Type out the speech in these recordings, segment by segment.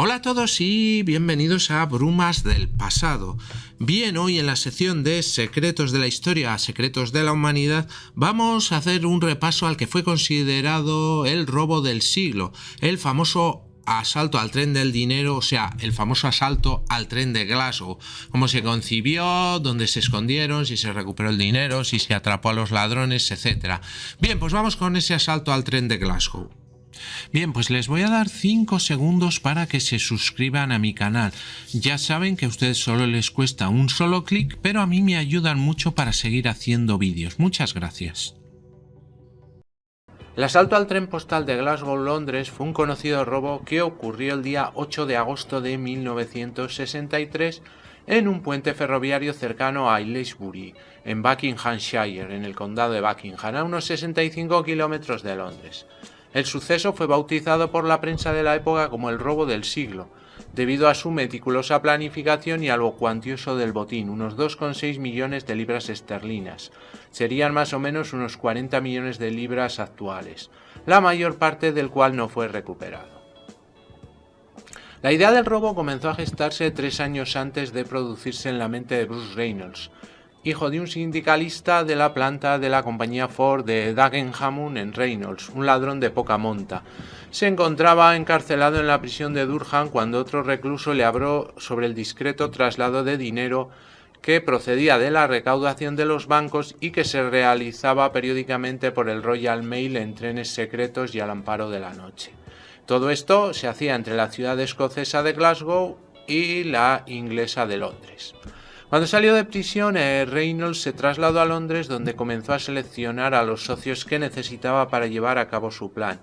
Hola a todos y bienvenidos a Brumas del Pasado. Bien, hoy en la sección de Secretos de la Historia, Secretos de la Humanidad, vamos a hacer un repaso al que fue considerado el robo del siglo, el famoso asalto al tren del dinero, o sea, el famoso asalto al tren de Glasgow. Cómo se concibió, dónde se escondieron, si se recuperó el dinero, si se atrapó a los ladrones, etc. Bien, pues vamos con ese asalto al tren de Glasgow. Bien, pues les voy a dar 5 segundos para que se suscriban a mi canal. Ya saben que a ustedes solo les cuesta un solo clic, pero a mí me ayudan mucho para seguir haciendo vídeos. Muchas gracias. El asalto al tren postal de Glasgow, Londres, fue un conocido robo que ocurrió el día 8 de agosto de 1963 en un puente ferroviario cercano a Aylesbury, en Buckinghamshire, en el condado de Buckingham, a unos 65 kilómetros de Londres. El suceso fue bautizado por la prensa de la época como el robo del siglo, debido a su meticulosa planificación y a lo cuantioso del botín, unos 2,6 millones de libras esterlinas. Serían más o menos unos 40 millones de libras actuales, la mayor parte del cual no fue recuperado. La idea del robo comenzó a gestarse 3 años antes de producirse en la mente de Bruce Reynolds, hijo de un sindicalista de la planta de la compañía Ford de Dagenham en Reynolds, un ladrón de poca monta. Se encontraba encarcelado en la prisión de Durham cuando otro recluso le habló sobre el discreto traslado de dinero que procedía de la recaudación de los bancos y que se realizaba periódicamente por el Royal Mail en trenes secretos y al amparo de la noche. Todo esto se hacía entre la ciudad escocesa de Glasgow y la inglesa de Londres. Cuando salió de prisión, Reynolds se trasladó a Londres, donde comenzó a seleccionar a los socios que necesitaba para llevar a cabo su plan.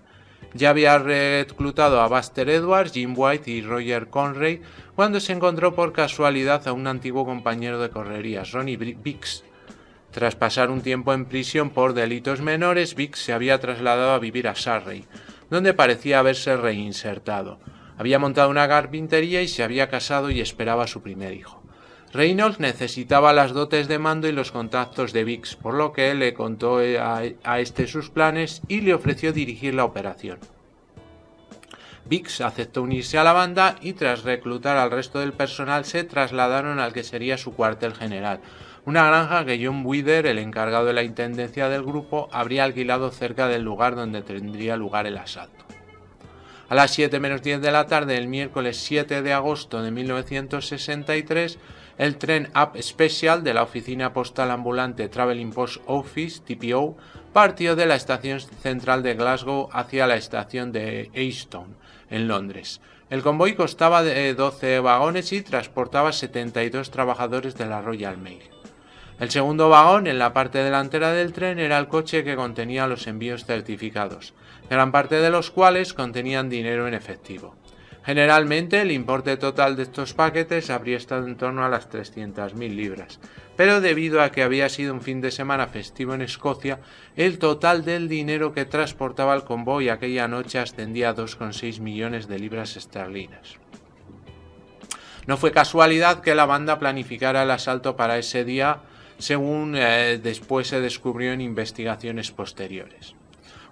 Ya había reclutado a Buster Edwards, Jim White y Roger Conray cuando se encontró por casualidad a un antiguo compañero de correrías, Ronnie Biggs. Tras pasar un tiempo en prisión por delitos menores, Biggs se había trasladado a vivir a Surrey, donde parecía haberse reinsertado. Había montado una carpintería y se había casado y esperaba a su primer hijo. Reynolds necesitaba las dotes de mando y los contactos de Biggs, por lo que le contó a este sus planes y le ofreció dirigir la operación. Biggs aceptó unirse a la banda y tras reclutar al resto del personal se trasladaron al que sería su cuartel general, una granja que John Wither, el encargado de la intendencia del grupo, habría alquilado cerca del lugar donde tendría lugar el asalto. A las 7 menos 10 de la tarde del miércoles 7 de agosto de 1963, el tren Up Special de la oficina postal ambulante Travelling Post Office, TPO, partió de la estación central de Glasgow hacia la estación de Euston, en Londres. El convoy constaba de 12 vagones y transportaba 72 trabajadores de la Royal Mail. El segundo vagón, en la parte delantera del tren, era el coche que contenía los envíos certificados, gran parte de los cuales contenían dinero en efectivo. Generalmente, el importe total de estos paquetes habría estado en torno a las 300.000 libras, pero debido a que había sido un fin de semana festivo en Escocia, el total del dinero que transportaba el convoy aquella noche ascendía a 2,6 millones de libras esterlinas. No fue casualidad que la banda planificara el asalto para ese día, según después se descubrió en investigaciones posteriores.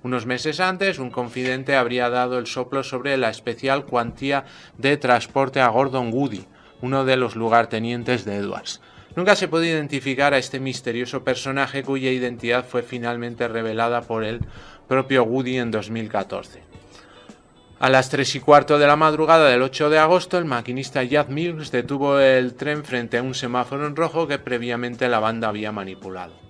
Unos meses antes, un confidente habría dado el soplo sobre la especial cuantía de transporte a Gordon Woody, uno de los lugartenientes de Edwards. Nunca se pudo identificar a este misterioso personaje cuya identidad fue finalmente revelada por el propio Woody en 2014. A las 3:15 de la madrugada del 8 de agosto, el maquinista Jack Mills detuvo el tren frente a un semáforo en rojo que previamente la banda había manipulado.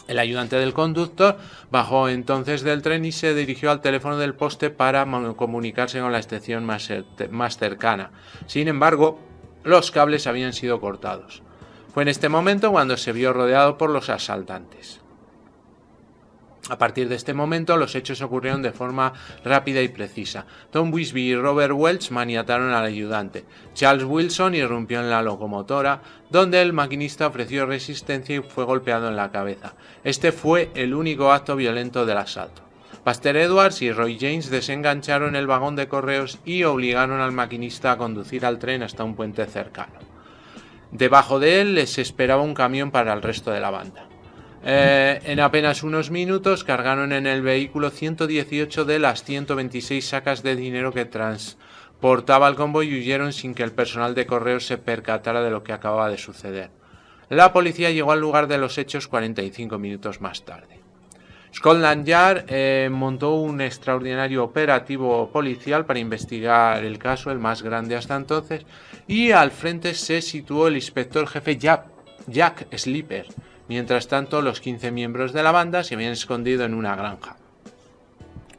El ayudante del conductor bajó entonces del tren y se dirigió al teléfono del poste para comunicarse con la estación más cercana. Sin embargo, los cables habían sido cortados. Fue en este momento cuando se vio rodeado por los asaltantes. A partir de este momento, los hechos ocurrieron de forma rápida y precisa. Tom Wisby y Robert Welch maniataron al ayudante. Charles Wilson irrumpió en la locomotora, donde el maquinista ofreció resistencia y fue golpeado en la cabeza. Este fue el único acto violento del asalto. Buster Edwards y Roy James desengancharon el vagón de correos y obligaron al maquinista a conducir al tren hasta un puente cercano. Debajo de él les esperaba un camión para el resto de la banda. En apenas unos minutos cargaron en el vehículo 118 de las 126 sacas de dinero que portaba el convoy y huyeron sin que el personal de correos se percatara de lo que acababa de suceder. La policía llegó al lugar de los hechos 45 minutos más tarde. Scotland Yard montó un extraordinario operativo policial para investigar el caso, el más grande hasta entonces, y al frente se situó el inspector jefe Jack Slipper. Mientras tanto, los 15 miembros de la banda se habían escondido en una granja,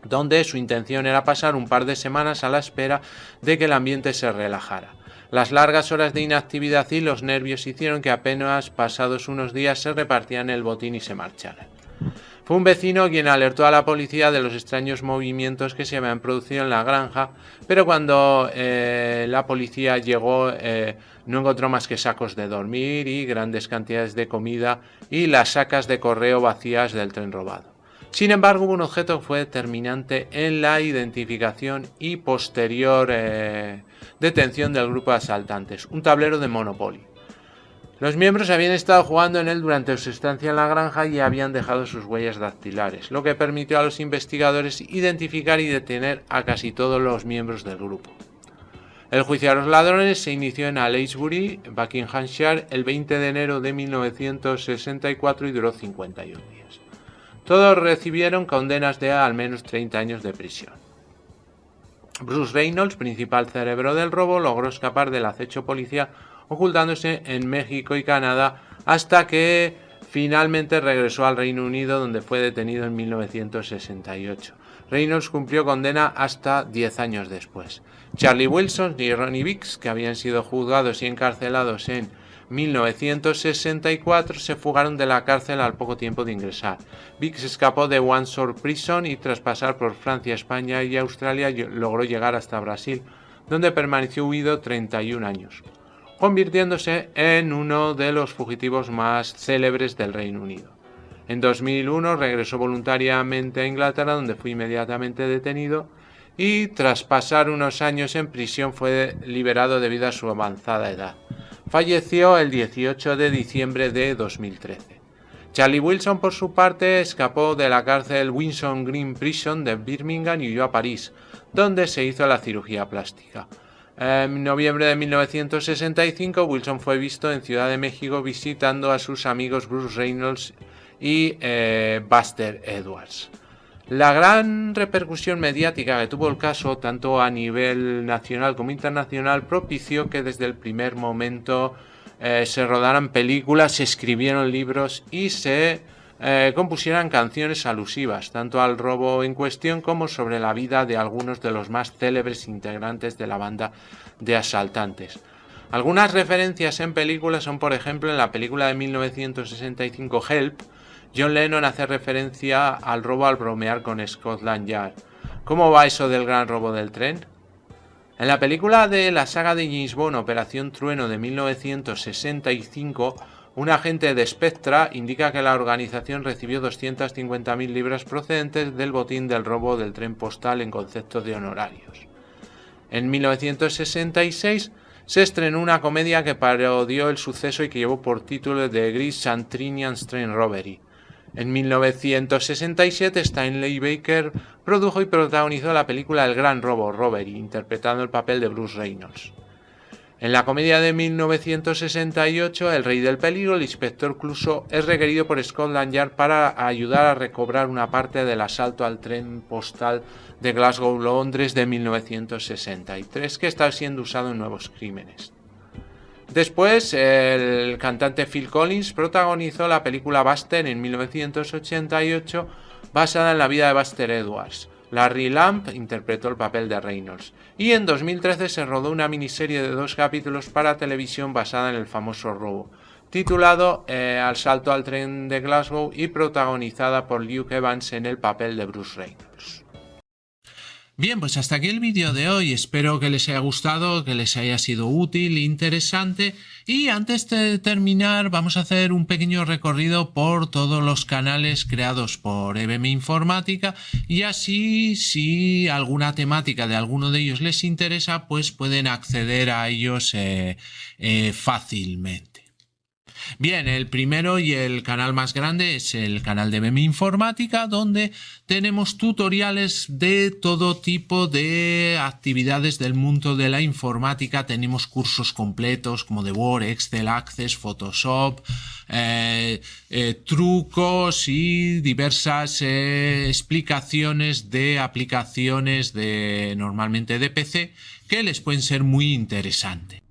donde su intención era pasar un par de semanas a la espera de que el ambiente se relajara. Las largas horas de inactividad y los nervios hicieron que apenas pasados unos días se repartieran el botín y se marcharan. Fue un vecino quien alertó a la policía de los extraños movimientos que se habían producido en la granja, pero cuando la policía llegó no encontró más que sacos de dormir y grandes cantidades de comida y las sacas de correo vacías del tren robado. Sin embargo, hubo un objeto que fue determinante en la identificación y posterior detención del grupo de asaltantes, un tablero de Monopoly. Los miembros habían estado jugando en él durante su estancia en la granja y habían dejado sus huellas dactilares, lo que permitió a los investigadores identificar y detener a casi todos los miembros del grupo. El juicio a los ladrones se inició en Aylesbury, Buckinghamshire, el 20 de enero de 1964 y duró 51 días. Todos recibieron condenas de al menos 30 años de prisión. Bruce Reynolds, principal cerebro del robo, logró escapar del acecho policial ocultándose en México y Canadá hasta que finalmente regresó al Reino Unido, donde fue detenido en 1968. Reynolds cumplió condena hasta 10 años después. Charlie Wilson y Ronnie Biggs, que habían sido juzgados y encarcelados en 1964, se fugaron de la cárcel al poco tiempo de ingresar. Biggs escapó de Windsor Prison y tras pasar por Francia, España y Australia logró llegar hasta Brasil, donde permaneció huido 31 años. Convirtiéndose en uno de los fugitivos más célebres del Reino Unido. En 2001 regresó voluntariamente a Inglaterra, donde fue inmediatamente detenido y tras pasar unos años en prisión fue liberado debido a su avanzada edad. Falleció el 18 de diciembre de 2013. Charlie Wilson, por su parte, escapó de la cárcel Windsor Green Prison de Birmingham y huyó a París, donde se hizo la cirugía plástica. En noviembre de 1965, Wilson fue visto en Ciudad de México visitando a sus amigos Bruce Reynolds y Buster Edwards. La gran repercusión mediática que tuvo el caso, tanto a nivel nacional como internacional, propició que desde el primer momento se rodaran películas, se escribieron libros y se compusieran canciones alusivas, tanto al robo en cuestión como sobre la vida de algunos de los más célebres integrantes de la banda de asaltantes. Algunas referencias en películas son, por ejemplo, en la película de 1965 Help, John Lennon hace referencia al robo al bromear con Scotland Yard. ¿Cómo va eso del gran robo del tren? En la película de la saga de James Bond, Operación Trueno de 1965, un agente de Spectra indica que la organización recibió 250.000 libras procedentes del botín del robo del tren postal en concepto de honorarios. En 1966 se estrenó una comedia que parodió el suceso y que llevó por título The Great Santrinian Train Robbery. En 1967 Stanley Baker produjo y protagonizó la película El Gran Robo, Robbery, interpretando el papel de Bruce Reynolds. En la comedia de 1968, El Rey del Peligro, el inspector Clouseau es requerido por Scotland Yard para ayudar a recobrar una parte del asalto al tren postal de Glasgow, Londres de 1963, que está siendo usado en nuevos crímenes. Después, el cantante Phil Collins protagonizó la película Buster en 1988, basada en la vida de Buster Edwards. Larry Lamb interpretó el papel de Reynolds. Y en 2013 se rodó una miniserie de 2 capítulos para televisión basada en el famoso robo, titulado Asalto al tren de Glasgow y protagonizada por Luke Evans en el papel de Bruce Reynolds. Bien, pues hasta aquí el vídeo de hoy. Espero que les haya gustado, que les haya sido útil e interesante. Y antes de terminar, vamos a hacer un pequeño recorrido por todos los canales creados por EBM Informática. Y así, si alguna temática de alguno de ellos les interesa, pues pueden acceder a ellos fácilmente. Bien, el primero y el canal más grande es el canal de Meme Informática, donde tenemos tutoriales de todo tipo de actividades del mundo de la informática. Tenemos cursos completos como de Word, Excel, Access, Photoshop, trucos y diversas explicaciones de aplicaciones normalmente de PC que les pueden ser muy interesantes.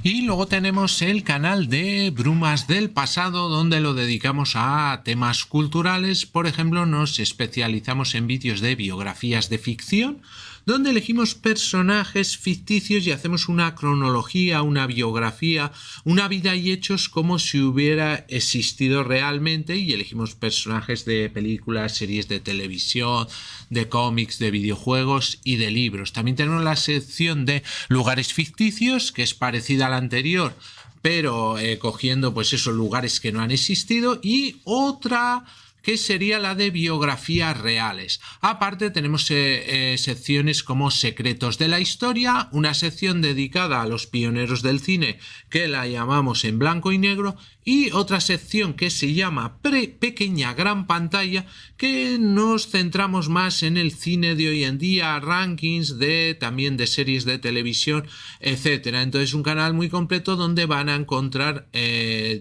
Y luego tenemos el canal de Brumas del Pasado, donde lo dedicamos a temas culturales. Por ejemplo, nos especializamos en vídeos de biografías de ficción, donde elegimos personajes ficticios y hacemos una cronología, una biografía, una vida y hechos como si hubiera existido realmente, y elegimos personajes de películas, series de televisión, de cómics, de videojuegos y de libros. También tenemos la sección de lugares ficticios, que es parecida a la anterior, pero cogiendo pues esos lugares que no han existido, y otra que sería la de biografías reales. Aparte tenemos secciones como Secretos de la Historia, una sección dedicada a los pioneros del cine que la llamamos En Blanco y Negro, y otra sección que se llama Pequeña Gran Pantalla, que nos centramos más en el cine de hoy en día, rankings también de series de televisión, etcétera. Entonces, un canal muy completo donde van a encontrar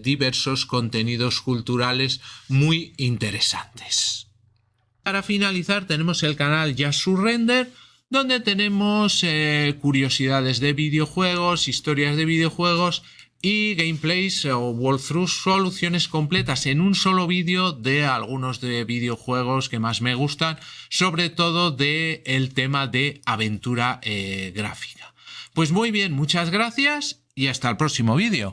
diversos contenidos culturales muy interesantes. Para finalizar, tenemos el canal Just Surrender, donde tenemos curiosidades de videojuegos, historias de videojuegos y gameplays o walkthroughs, soluciones completas en un solo vídeo de algunos de videojuegos que más me gustan, sobre todo del tema de aventura gráfica. Pues muy bien, muchas gracias y hasta el próximo vídeo.